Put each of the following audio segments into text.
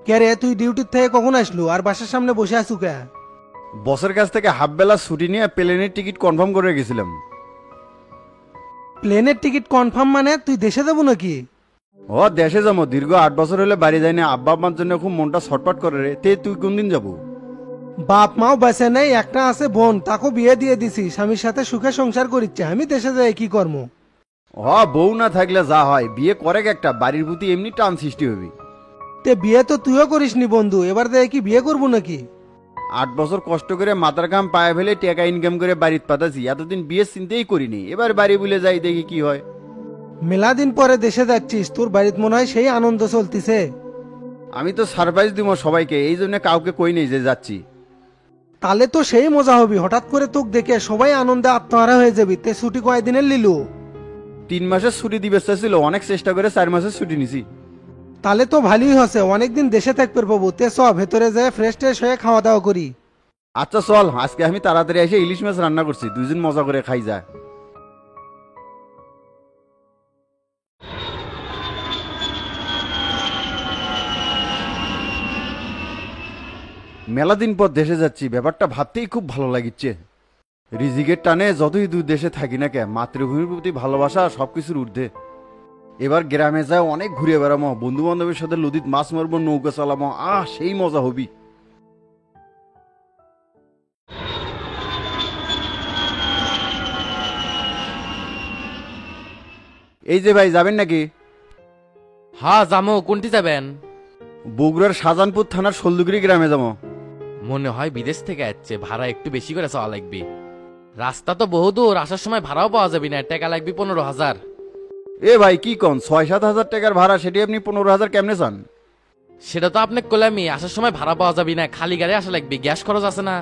কে রে, তুই ডিউটির থেকে কখন আসলু আর বাসার সামনে বসে আছু কে? বসের কাছ থেকে হাফ বেলা ছুটি নিয়ে প্লেনের টিকিট কনফার্ম করে গেছিলাম। প্লেনের টিকিট কনফার্ম মানে তুই দেশে যাবো নাকি? ও দেশে যাবো, দীর্ঘ 8 বছর হলে বাড়ি যায়নি। আব্বা আম্মার জন্য খুব মনটা ছটফট করে রে। তুই কোন দিন যাবো? বাপ মাও বেঁচে নেই, একটা আছে বোন, তাকে বিয়ে দিয়ে দিছি, স্বামীর সাথে সুখে সংসার করিচ্ছে। আমি দেশে যাই কি কর্ম? বউ না থাকলে যা হয়, বিয়ে করে একটা বাড়ির প্রতি এমনি টান সৃষ্টি হবি। তে বিয়ে তো তুইও করিসনি বন্ধু, এবার দেয় কি বিয়ে করবো নাকি? 8 বছর কষ্ট করে মাথার কাম পায়ে ফেলে টাকা ইনকাম করে বাড়িতে পাঠাছি, এতদিন বিয়ের চিন্তাই করিনি। এবার বাড়ি বলে যাই, দেখি কি হয়। মেলা দিন পরে দেশে যাচ্ছিস, তোর বাড়িতে মনে হয় সেই আনন্দ চলতিছে। আমি তো সারপ্রাইজ দিব সবাইকে, এই জন্য কাউকে কই নেই যে যাচ্ছি। তাহলে তো সেই মজা হবি, হঠাৎ করে তোকে দেখে সবাই আনন্দে আত্মহারা হয়ে যাবি। তে ছুটি কয়দিনের লিলু? 3 মাসের ছুটি দিবে ছিল, অনেক চেষ্টা করে 4 মাসের ছুটি নিছি। তাহলে তো ভালোই হচ্ছে, অনেকদিন দেশে থাকবে পাবো। তে চ ভেতরে যায় ফ্রেশ ট্রেশ হয়ে খাওয়া দাওয়া করি। আচ্ছা চল, আজকে আমি তাড়াতাড়ি এসে ইলিশ মাছ রান্না করছি, দুইজন মজা করে খাই যায়। মেলা দিন পর দেশে যাচ্ছি, ব্যাপারটা ভাবতেই খুব ভালো লাগিচ্ছে। রিজিকের টানে যতই দূর দেশে থাকি না কেন, মাতৃভূমির প্রতি ভালোবাসা সবকিছুর ঊর্ধ্বে। এবার গ্রামে যায় অনেক ঘুরে বেড়ামো, বন্ধু বান্ধবের সাথে নদীত মাছ মারবো, নৌকা চালামো, সেই মজা হবি। এই যে ভাই, যাবেন নাকি? হ্যাঁ যামো, কোনটি যাবেন? বগুড়ার শাহজাহানপুর থানার শোলদুগরি গ্রামে যাবো। মনে হয় বিদেশ থেকে আসছে, ভাড়া একটু বেশি করে চাওয়া লাগবে। রাস্তা তো বহু দূর, আসার সময় ভাড়াও পাওয়া যাবে না, টাকা লাগবে 15,000। এ ভাই কি কন, 6-7 হাজার টাকার ভাড়া, সেটি আপনি 15,000 কেমনে চান? সেটা তো আপনি কলামি, আসার সময় ভাড়া পাওয়া যাবে না, খালি গাড়ি আসা লাগবে, গ্যাস খরচ আছে না।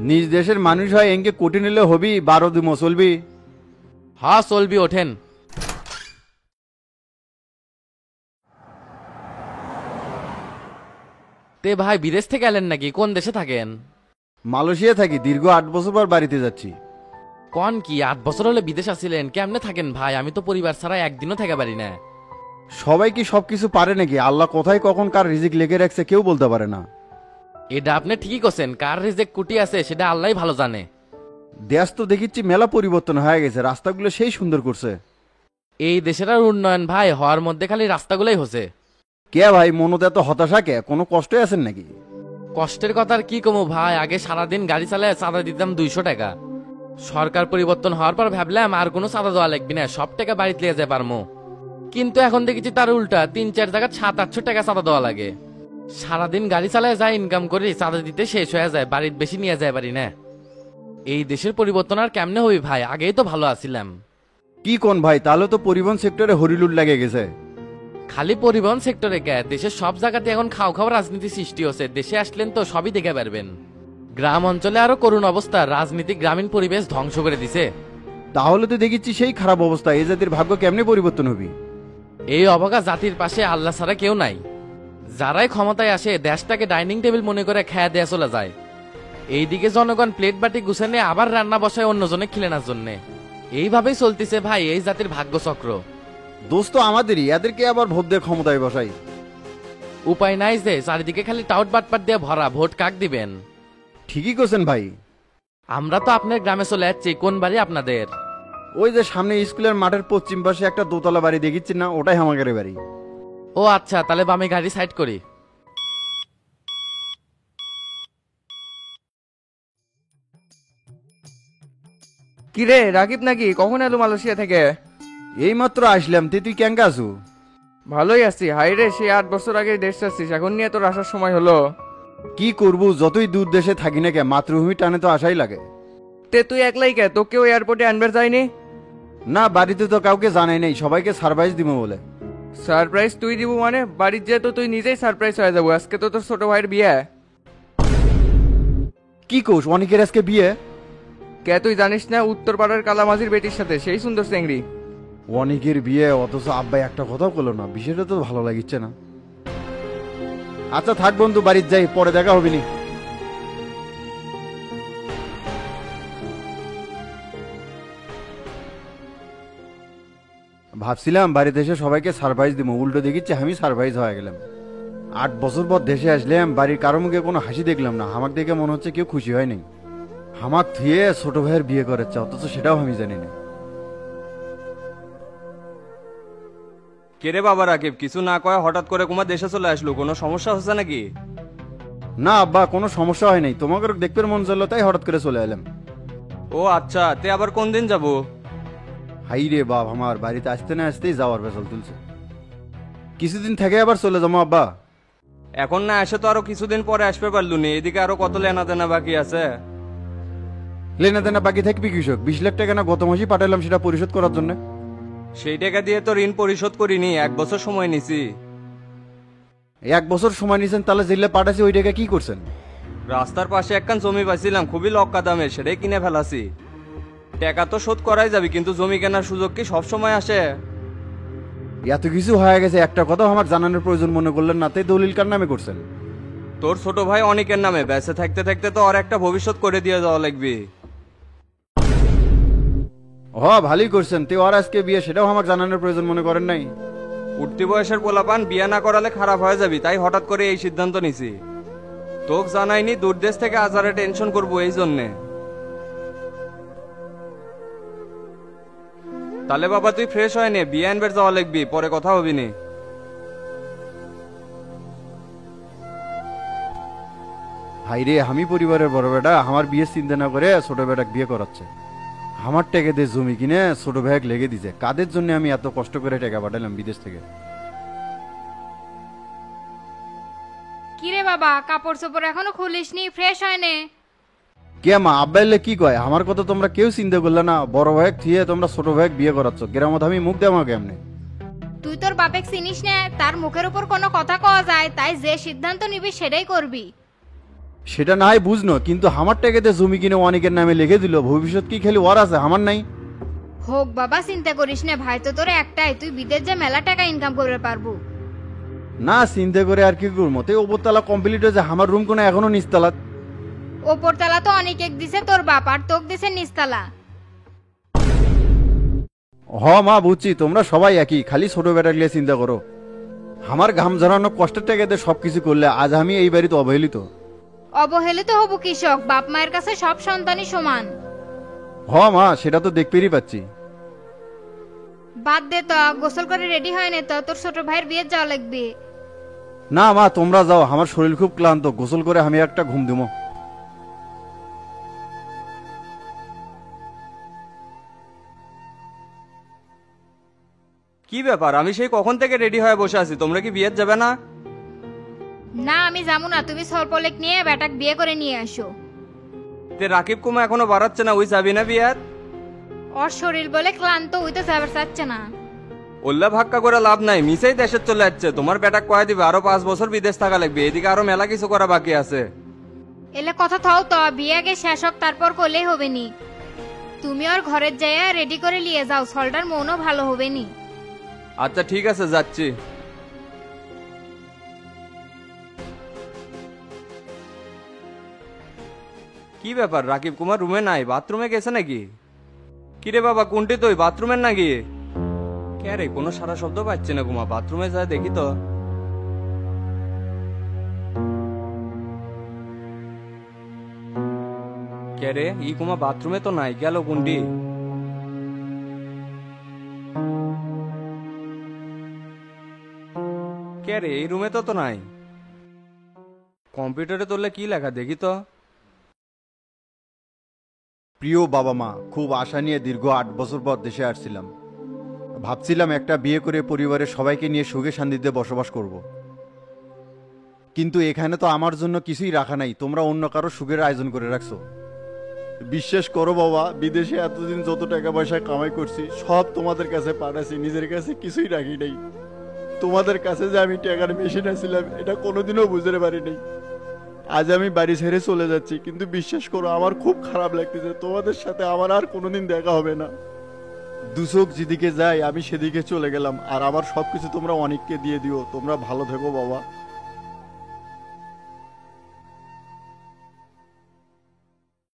নিজ দেশের মানুষ হয় এঙ্গে কোটি নিলে হবি, 12 দিমো চলবি। হ্যাঁ চলবি, ওঠেন। তে ভাই বিদেশ থেকে এলেন নাকি? কোন দেশে থাকেন? মালয়েশিয়া থাকি, দীর্ঘ 8 বছর পর বাড়িতে যাচ্ছি। কোন কি 8 বছর হলে বিদেশ আসিলেন? কেমনে থাকেন ভাই? আমি তো পরিবার ছাড়া একদিনও থাকা পারি না। সবাই কি সবকিছু পারে নাকি? আল্লাহ কোথায় কখন কার রিজিক লেগে রাখছে কেউ বলতে পারে না। এটা আপনি ঠিকই করছেন, কার রিজেক কুটি আছে সেটা আল্লাহই ভালো জানে। দেশ তো দেখিচ্ছি মেলা পরিবর্তন হয়ে গেছে, রাস্তাগুলো সেই সুন্দর করছে। এই দেশের আর উন্নয়ন ভাই হওয়ার মধ্যে খালি রাস্তাগুলোই হচ্ছে। কে ভাই মনোতে এত হতাশা কে? কোনো কষ্টে আছেন নাকি? কষ্টের কথা আর কি কমো ভাই, আগে সারাদিন গাড়ি চালায় চাঁদা দিতাম 200 টাকা। সরকার পরিবর্তন হওয়ার পর ভাবলাম আর কোনো চাঁদা দেওয়া লাগবে না, সব টাকা বাড়িতে লিয়ে যায় পারমো। কিন্তু এখন দেখেছি তার উল্টা, 3-4 জায়গা 700-800 টাকা চাঁদা দেওয়া লাগে। সারাদিন গাড়ি চালায় যায় ইনকাম করি, চাঁদা দিতে শেষ হয়ে যায়, বাড়ির বেশি নিয়ে যায় পারি না। এই দেশের পরিবর্তন আর কেমনে হবি ভাই? আগেই তো ভালো আছিলাম। কি কোন ভাই, তাহলে তো পরিবহন সেক্টরে হরিলুট লেগে গেছে। খালি পরিবহন সেক্টরে কে, দেশের সব জায়গাতে এখন খাও খাওয়া রাজনীতি সৃষ্টি হচ্ছে। দেশে আসলেন তো সবই দেখে পারবেন। গ্রাম অঞ্চলে আরো করুণ অবস্থা, রাজনীতি গ্রামীণ পরিবেশ ধ্বংস করে দিছে। তাহলে তো দেখিচ্ছি সেই খারাপ অবস্থা, এই জাতির ভাগ্য কেমনে পরিবর্তন হবি? এই অবাগা জাতির পাশে আল্লাহ ছাড়া কেউ নাই। যারাই ক্ষমতায় আসে দেশটাকে ডাইনিং টেবিল মনে করে খেয়া দেয়া চলে যায়। এইদিকে জনগণ প্লেট বাটি গুছানে আবার রান্না বসায় অন্যজনে খিলেনার জন্যে। এইভাবেই চলতিছে ভাই এই জাতির ভাগ্যচক্র। দোষ তো আমাদেরই, এদেরকে আবার ভোট দিয়ে ক্ষমতায় বসাই। উপায় নাই যে, চারিদিকে খালি টাউট বাটপাট দিয়ে ভরা, ভোট কাক দিবেন? ঠিকই করছেন ভাই। আমরা তো আপনার গ্রামে চলে যাচ্ছি, কোন বাড়ি আপনাদের? ওই যে সামনে স্কুলের মাঠের পশ্চিম পাশে একটা দোতলা বাড়ি দেখিচ্ছি না, ওটাই আমাদের বাড়ি। ও আচ্ছা, তাহলে বামে গাড়ি সাইড করি। কিরে রাকিব নাকি? কখন এলো মালয়েশিয়া থেকে? এই মাত্র আসলাম, তুই কেঙ্কা আছু? ভালোই আছি। হাই রে, সে 8 বছর আগে দেশ আসছিস, এখন নিয়ে তোর আসার সময় হলো? কি করবো, যতই দূর দেশে থাকি না কে, মাতৃভূমি টানে তো আসাই লাগে। তে তুই একলাই কে? তোকেও এয়ারপোর্টে আনবে যায়নি? না, বাড়িতে তো কাউকে জানাই নাই, সবাইকে সারপ্রাইজ দিব বলে। সারপ্রাইজ তুই দিব মানে? বাড়ির যেয়ে তো তুই নিজেই সারপ্রাইজ হয়ে যাবো। আজকে তো তোর ছোট ভাইয়ের বিয়ে। কি কোষ, অনেকের আজকে বিয়ে? কে তুই জানিস না? উত্তর পাড়ার কালামাজির বেটির সাথে, সেই সুন্দর চেংড়ি। অনেকের বিয়ে, অথচ আব্বাই একটা কথাও বললো না, বিষয়টা তো ভালো লাগিচ্ছে না। আচ্ছা থাক বন্ধু, বাড়ির যাই, পরে দেখা হবে নি। ভাবছিলাম বাড়িতে এসে সবাইকে সারপ্রাইজ দিব, উল্টো দেখিচ্ছি আমি সারপ্রাইজ হয়ে গেলাম। 8 বছর পর দেশে আসলাম, বাড়ির কারো মুখে কোনো হাসি দেখলাম না। আমাকে দেখে মনে হচ্ছে কেউ খুশি হয় নাই। আমার থুয়ে ছোট ভাইয়ের বিয়ে করেছে, অথচ সেটাও আমি জানি না। কেরে বাবা রাকিব, কিছু না কয় হঠাৎ করে কুমার দেশে চলে আসলো, কোনো সমস্যা হচ্ছে নাকি? না আব্বা, কোনো সমস্যা হয় নাই, তোমাকে দেখতে মন চললো তাই হঠাৎ করে চলে এলাম। ও আচ্ছা, তে আবার কোন দিন যাবো? হাই রে বাপ, আমার বাড়িতে আসতে না আসতেই যাওয়ার বেসাল তুলছে। কিছুদিন থেকে আবার চলে যাবো আব্বা। এখন না এসে তো আরো কিছুদিন পরে আসবে পারলু নি, এদিকে আরো কত লেনা দেনা বাকি আছে। লেনা দেনা বাকি থাকবি কৃষক, 20 লাখ টাকা না গত মাসেই পাঠালাম সেটা পরিশোধ করার জন্য। সেই টাকা দিয়ে তো ঋণ পরিশোধ করিনি, 1 বছর সময় নিছি। 1 বছর সময় নিয়েছেন, তাহলে যেগুলো পাঠাচ্ছি ওই টাকা কি করছেন? রাস্তার পাশে একখান জমি পাইছিলাম খুবই লক্কা দামে, সেটাই কিনে ফেলাছি। টাকা তো শোধ করাই যাবে, কিন্তু জমি কেনার সুযোগ কি সব সময় আসে? এত কিছু হয়ে গেছে, একটা কথাও আমার জানানোর প্রয়োজন মনে করলেন না, তাই দলিল কার নামে করছেন? তোর ছোট ভাই অনেকের নামে, বেঁচে থাকতে থাকতে তো আর একটা ভবিষ্যৎ করে দিয়ে যাওয়া লাগবে। ভালোই করছেন, তে আর আজকে বিয়ে সেটাও আমার জানানোর প্রয়োজন মনে করেন নাই? উঠতি বয়সের পোলাপান বিয়ে না করালে খারাপ হয়ে যাবি, তাই হঠাৎ করে এই সিদ্ধান্ত নিছি। তোক জানাইনি, দূরদেশ থেকে আজারে টেনশন করবো এই জন্যে। তাহলে বাবা তুই ফ্রেশ হয় নে, বিয়ে আনবার যাওয়া লাগবি, পরে কথা হবি নি। হাই রে, আমি পরিবারের বড় বেটা, আমার বিয়ে চিন্তা না করে ছোট বেটাক বিয়ে করাচ্ছে। আমার টাকা দিয়ে জমি কিনে ছোট ভাইক লেগে দিছে। কাদের জন্য আমি এত কষ্ট করে টাকা পাঠালাম বিদেশ থেকে? কিরে বাবা, কাপড় চোপড় এখনো খুলিসনি, ফ্রেশ হয়নি? কে মা, আব্বা এলে কি কয়? আমার কথা তোমরা কেউ চিন্তা করলে না। বড় ভাইক থিয়ে তোমরা ছোট ভাইক বিয়ে করাচ্ছ, গ্রামত আমি মুখ দেওয়া কেমনে? তুই তোর বাপেক চিনিস না, তার মুখের উপর কোনো কথা কওয়া যায়? তাই যে সিদ্ধান্ত নিবি সেটাই করবি। সেটা না হয় বুঝনো, কিন্তু আমার টাকাতে জমি কিনে অনেকের নামে লিখে দিল, ভবিষ্যৎ কি খালি ওর আছে, আমার নাই? হোক বাবা, চিন্তা করিস না, ভাই তো তোর একটাই, তুই বিদেশ যে মেলা টাকা ইনকাম করতে পারবো। না চিন্তা করে আর কি করবো? তাই ওপরতলা কমপ্লিট হয়েছে, আমার রুম কোনো এখনো নিচতলা। ওপরতলা তো অনেক এক দিছে তোর বাপ, আর তোক দিছে নিচতলা। মা বুঝছি, তোমরা সবাই একই, খালি ছোট বেটা নিয়ে চিন্তা করো। আমার ঘাম ঝরানো কষ্টের টাকাতে সবকিছু করলে আজ আমি এই বাড়িতে অবহেলিত। অবহেলিত হব কৃষক, বাপ মায়ের কাছে সব সন্তানই সমান। মা সেটা তো দেখতেই পাচ্ছি। বাদ দে তো, গোসল করে রেডি হয় না তো, তোর ছোট ভাইয়ের বিয়ে যাওয়া লাগবে। না মা, তোমরা যাও, আমার শরীর খুব ক্লান্ত, গোসল করে আমি একটা ঘুম দেবো। কি ব্যাপার, আমি সেই কখন থেকে রেডি হয়ে বসে আছি, তোমরা কি বিয়ে যাবে না? না আমি যাবো না, তুমি সরপলেক নিয়ে বেটাক বিয়ে করে নিয়ে আসো। তে রাকিব কুমা এখনো বাড়াচ্ছে না, ওই যাবি না বিয়ার? ওর শরীর বলে ক্লান্ত, ওই তো যাবার চাচ্ছে না। ওল্লা ভাক্কা করে লাভ নাই, মিসেই দেশে চলে যাচ্ছে। তোমার বেটা কয়ে দিবে আরো 5 বছর বিদেশ থাকা লাগবে, এদিকে আরো মেলা কিছু করা বাকি আছে। এলে কথা থাও তো, বিয়ে আগে শেষ হোক, তারপর করলেই হবে নি। তুমি ওর ঘরের যাইয়া রেডি করে নিয়ে যাও, সলটার মনও ভালো হবে নি। আচ্ছা ঠিক আছে, যাচ্ছি। কি ব্যাপার, রাকিব কুমার রুমে নাই, বাথরুমে গেছে নাকি? কিরে বাবা, কোনটি তুই, বাথরুমের নাকি? কে রে, কোনো সারা শব্দ পাচ্ছি না কুমা, বাথরুমে যায় দেখি তো। কে রে, ই কুমা বাথরুমে তো নাই, গেল কোনটি? কে রে, এই রুমে তো নাই। কম্পিউটারে তোলে কি লেখা দেখি তো। প্রিয় বাবা মা, খুব আশা নিয়ে দীর্ঘ 8 বছর পর দেশে আসছিলাম। ভাবছিলাম একটা বিয়ে করে পরিবারের সবাইকে নিয়ে সুখে শান্তিতে বসবাস করব। কিন্তু এখানে তো আমার জন্য কিছুই রাখা নাই, তোমরা অন্য কারো সুখের আয়োজন করে রাখছো। বিশ্বাস করো বাবা, বিদেশে এতদিন যত টাকা পয়সা কামাই করছি সব তোমাদের কাছে পাঠাচ্ছি, নিজের কাছে কিছুই রাখি নাই। তোমাদের কাছে যে আমি টাকার মেশিন আছিলাম এটা কোনোদিনও বুঝতে পারি নাই। আজ আমি বাড়ি ছেড়ে চলে যাচ্ছি, কিন্তু বিশ্বাস করো আমার খুব খারাপ লাগতেছে, তোমাদের সাথে আমার আর কোনোদিন দেখা হবে না। দুচোখ যেদিকে যায় আমি সেদিকে চলে গেলাম, আর আমার সবকিছু তোমরা অনেককে দিয়ে দিও। তোমরা ভালো থেকো বাবা।